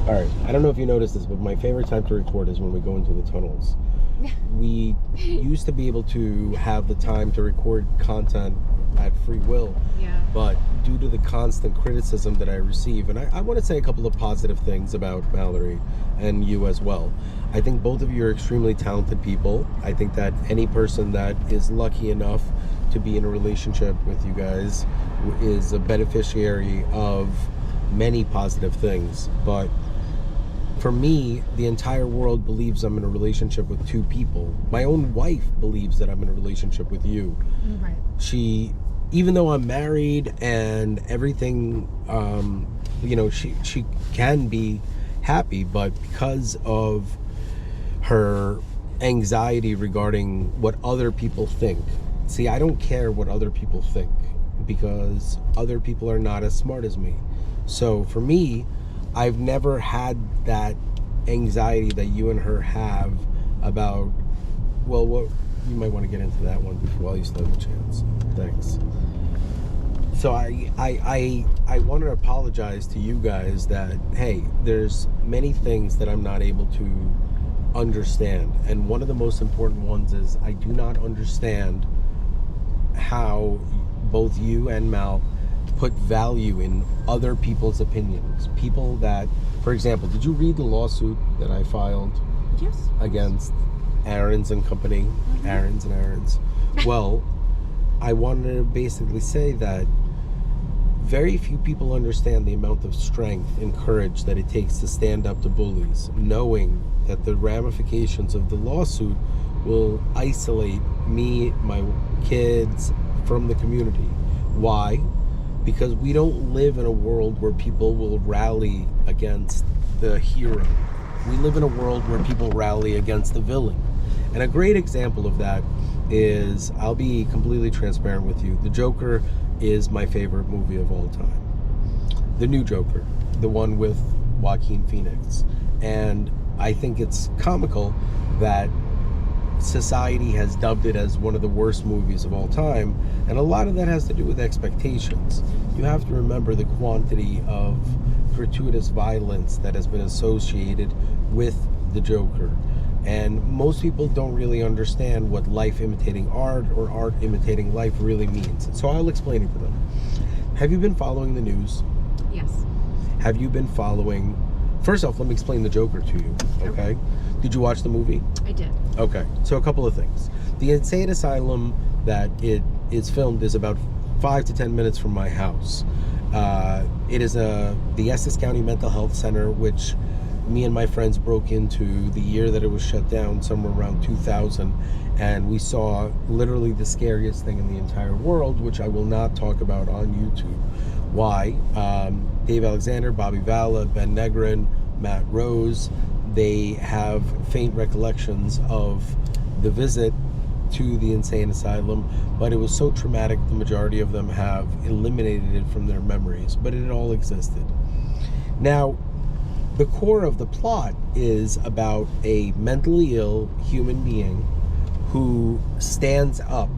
All right. I don't know if you noticed this, but my favorite time to record is when we go into the tunnels. We used to be able to have the time to record content at free will, Yeah. but due to the constant criticism that I receive, and I want to say a couple of positive things about Mallory and you as well. I think both of you are extremely talented people. I think that any person that is lucky enough to be in a relationship with you guys is a beneficiary of many positive things. But for me, the entire world believes I'm in a relationship with two people. My own wife believes that I'm in a relationship with you. Right. She, even though I'm married and everything, she can be happy, but because of her anxiety regarding what other people think. See, I don't care what other people think because other people are not as smart as me. So for me, I've never had that anxiety that you and her have about, well, what you might want to get into that one while you still have a chance. Thanks. So I want to apologize to you guys that, hey, there's many things that I'm not able to understand. And one of the most important ones is I do not understand how both you and Mal put value in other people's opinions. People that, for example, did you read the lawsuit that I filed Yes. against Aaron's and Company? Aaron's and Aaron's. Well, I wanted to basically say that very few people understand the amount of strength and courage that it takes to stand up to bullies, knowing that the ramifications of the lawsuit will isolate me, my kids, from the community. Why? Because we don't live in a world where people will rally against the hero. We live in a world where people rally against the villain. And a great example of that is, I'll be completely transparent with you, The Joker is my favorite movie of all time. The new Joker, the one with Joaquin Phoenix. And I think it's comical that society has dubbed it as one of the worst movies of all time, and a lot of that has to do with expectations. You have to remember the quantity of gratuitous violence that has been associated with the Joker, and most people don't really understand what life imitating art or art imitating life really means. So I'll explain it to them. Have you been following the news? Yes. Have you been following... First off, let me explain the Joker to you, okay? Did you watch the movie? I did. Okay, so a couple of things. The insane asylum that it is filmed is about 5 to 10 minutes from my house. It is the Essex County Mental Health Center, which me and my friends broke into the year that it was shut down, somewhere around 2000, and we saw literally the scariest thing in the entire world, which I will not talk about on YouTube. Why? Dave Alexander, Bobby Valla, Ben Negrin, Matt Rose, they have faint recollections of the visit to the insane asylum, but it was so traumatic the majority of them have eliminated it from their memories, but it all existed. Now, the core of the plot is about a mentally ill human being who stands up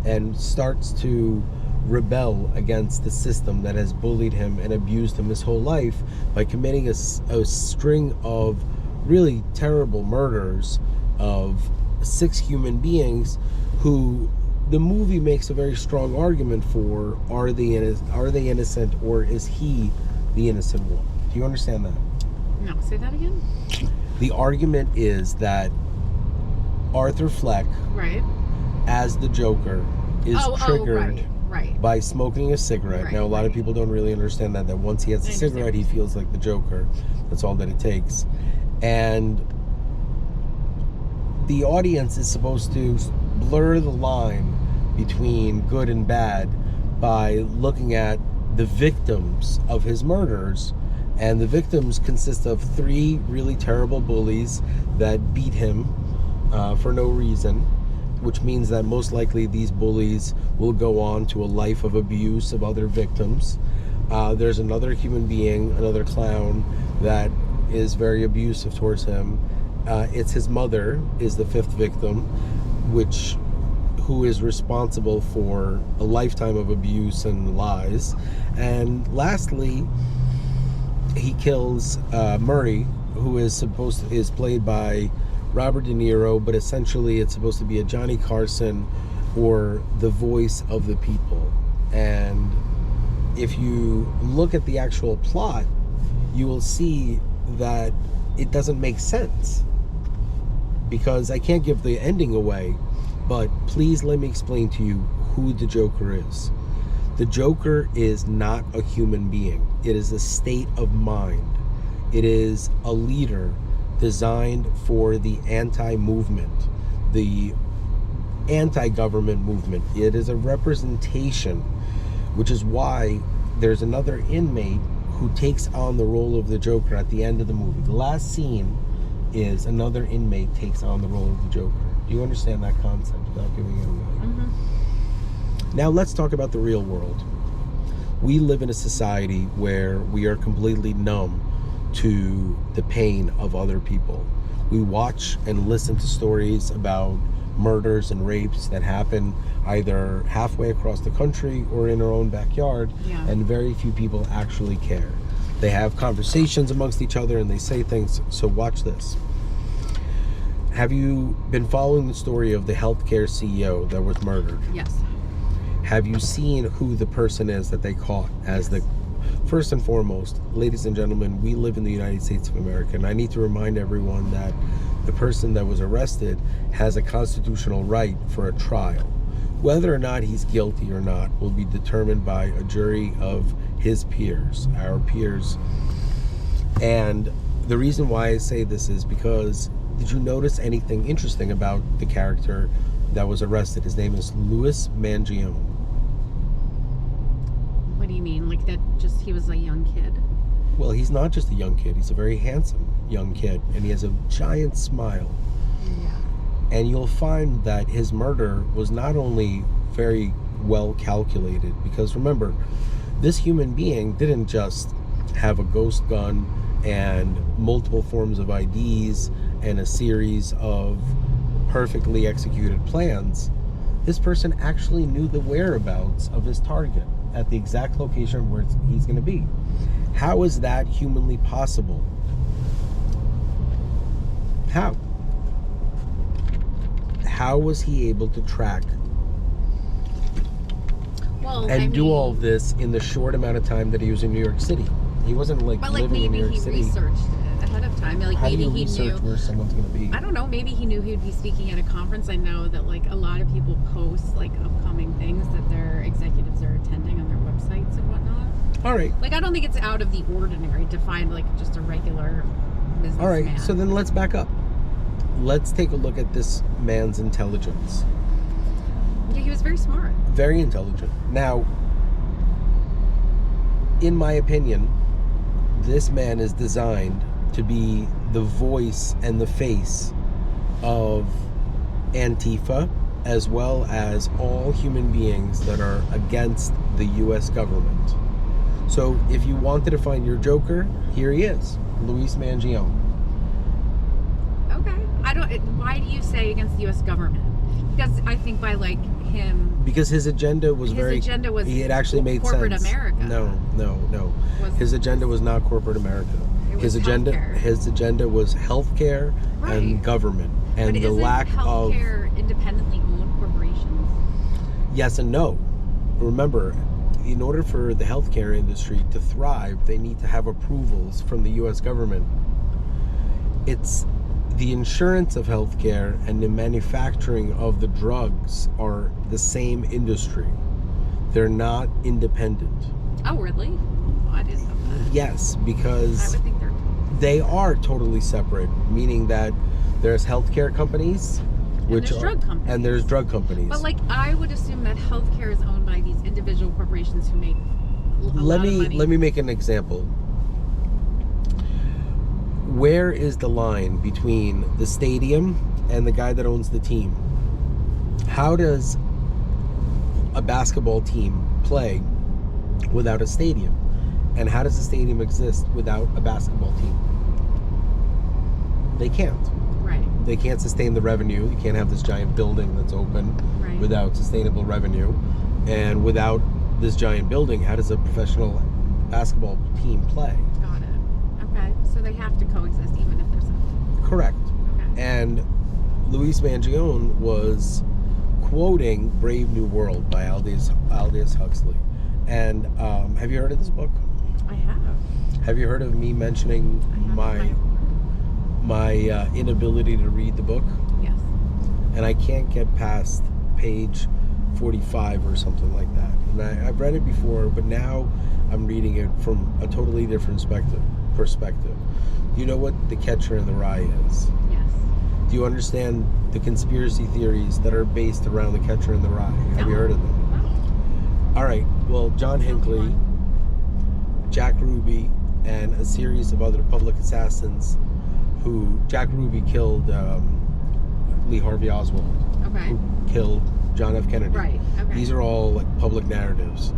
and starts to rebel against the system that has bullied him and abused him his whole life by committing a string of really terrible murders of 6 human beings who the movie makes a very strong argument for. Are they innocent, or is he the innocent one? Do you understand that? No, say that again. The argument is that Arthur Fleck, Right. as the Joker, is triggered right. by smoking a cigarette. Right, Now, a lot of right. people don't really understand that once he has a I understand cigarette, he what you're feels like the Joker. That's all that it takes. And the audience is supposed to blur the line between good and bad by looking at the victims of his murders. And the victims consist of 3 really terrible bullies that beat him for no reason, which means that most likely these bullies will go on to a life of abuse of other victims. There's another human being, another clown, that is very abusive towards him. It's his mother is the 5th victim, who is responsible for a lifetime of abuse and lies. And lastly, he kills Murray, who is played by Robert De Niro, but essentially it's supposed to be a Johnny Carson or the voice of the people. And if you look at the actual plot, you will see that it doesn't make sense, because I can't give the ending away, but please let me explain to you who the Joker is. The Joker is not a human being. It is a state of mind. It is a leader designed for the anti-movement, the anti-government movement. It is a representation, which is why there's another inmate who takes on the role of the Joker at the end of the movie. The last scene is another inmate takes on the role of the Joker. Do you understand that concept without giving it away? Mm-hmm. Now let's talk about the real world. We live in a society where we are completely numb to the pain of other people. We watch and listen to stories about murders and rapes that happen either halfway across the country or in our own backyard, Yeah. and very few people actually care. They have conversations amongst each other and they say things. So watch this. Have you been following the story of the healthcare CEO that was murdered? Yes. Have you seen who the person is that they caught as the... First and foremost, ladies and gentlemen, we live in the United States of America, and I need to remind everyone that the person that was arrested has a constitutional right for a trial. Whether or not he's guilty or not will be determined by a jury of his peers, our peers. And the reason why I say this is because, did you notice anything interesting about the character that was arrested? His name is Louis Mangione. What do you mean? Like that just he was a young kid? Well, he's not just a young kid. He's a very handsome young kid, and he has a giant smile. Yeah. And you'll find that his murder was not only very well calculated, because remember, this human being didn't just have a ghost gun and multiple forms of IDs and a series of perfectly executed plans. This person actually knew the whereabouts of his target at the exact location where he's going to be. How is that humanly possible? How? How was he able to track and do all of this in the short amount of time that he was in New York City? He wasn't But like living in maybe New York he City. researched it ahead of time. Like How do maybe you he research knew. where someone's going to be? I don't know. Maybe he knew he'd be speaking at a conference. I know that like a lot of people post like upcoming things that their executives are attending on their websites and whatnot. All right. Like I don't think it's out of the ordinary to find like just a regular businessman. All right. So then let's back up. Let's take a look at this man's intelligence. Yeah, he was very smart. Very intelligent. Now, in my opinion, this man is designed to be the voice and the face of Antifa, as well as all human beings that are against the U.S. government. So if you wanted to find your Joker, here he is, Louis Mangione. Okay. Why do you say against the U.S. government? Because I think by like him. Because his agenda was it actually made corporate sense. America. No. Was- His agenda was not corporate America. It His was agenda healthcare. his agenda was healthcare and Right. government and But the isn't lack of healthcare independently owned corporations? yes and no. Remember, in order for the healthcare industry to thrive, they need to have approvals from the US government. It's the insurance of healthcare and the manufacturing of the drugs are the same industry. They're not independent. Oh, really? Oh, I didn't know that. Yes, I because would think they're. they are totally separate, meaning that there's healthcare companies, which there's drug companies. and there's drug companies. But like, I would assume that healthcare is owned by these individual corporations who make a let lot of me money. let me make an example. Where is the line between the stadium and the guy that owns the team? How does a basketball team play without a stadium? And how does a stadium exist without a basketball team? They can't. Right. They can't sustain the revenue. You can't have this giant building that's open Right. without sustainable revenue. And without this giant building, how does a professional basketball team play? Got it. Okay, so they have to coexist even if there's a... Correct. Okay. And Luis Mangione was quoting Brave New World by Aldous Huxley. And have you heard of this book? I have. Have you heard of me mentioning my inability to read the book? Yes. And I can't get past page 45 or something like that. And I've read it before, but now I'm reading it from a totally different perspective. Do you know what The Catcher in the Rye is? Yes. Do you understand the conspiracy theories that are based around The Catcher in the Rye? Have you heard of them? Oh. All right. Well, John Hinckley, Jack Ruby, and a series of other public assassins who... Jack Ruby killed Lee Harvey Oswald, Okay. who killed John F. Kennedy. Right. Okay. These are all like public narratives.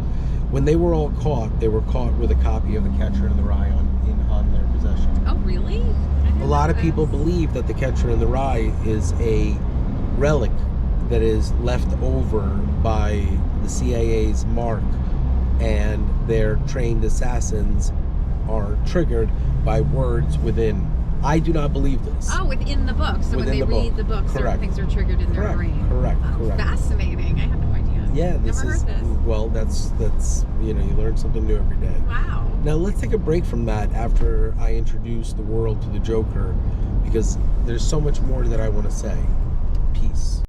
When they were all caught, they were caught with a copy of The Catcher in the Rye on their possession. Oh, really? A lot of people believe that The Catcher in the Rye is a relic that is left over by the CIA's mark, and their trained assassins are triggered by words within. I do not believe this. Oh, within the book. So when Within they the read book. the book, certain Correct. things are triggered in their Correct. brain. Correct. Oh, Correct. fascinating. I had no idea. Yeah, this Never is heard this. well. That's you learn something new every day. Wow. Now let's take a break from that after I introduce the world to the Joker, because there's so much more that I want to say. Peace.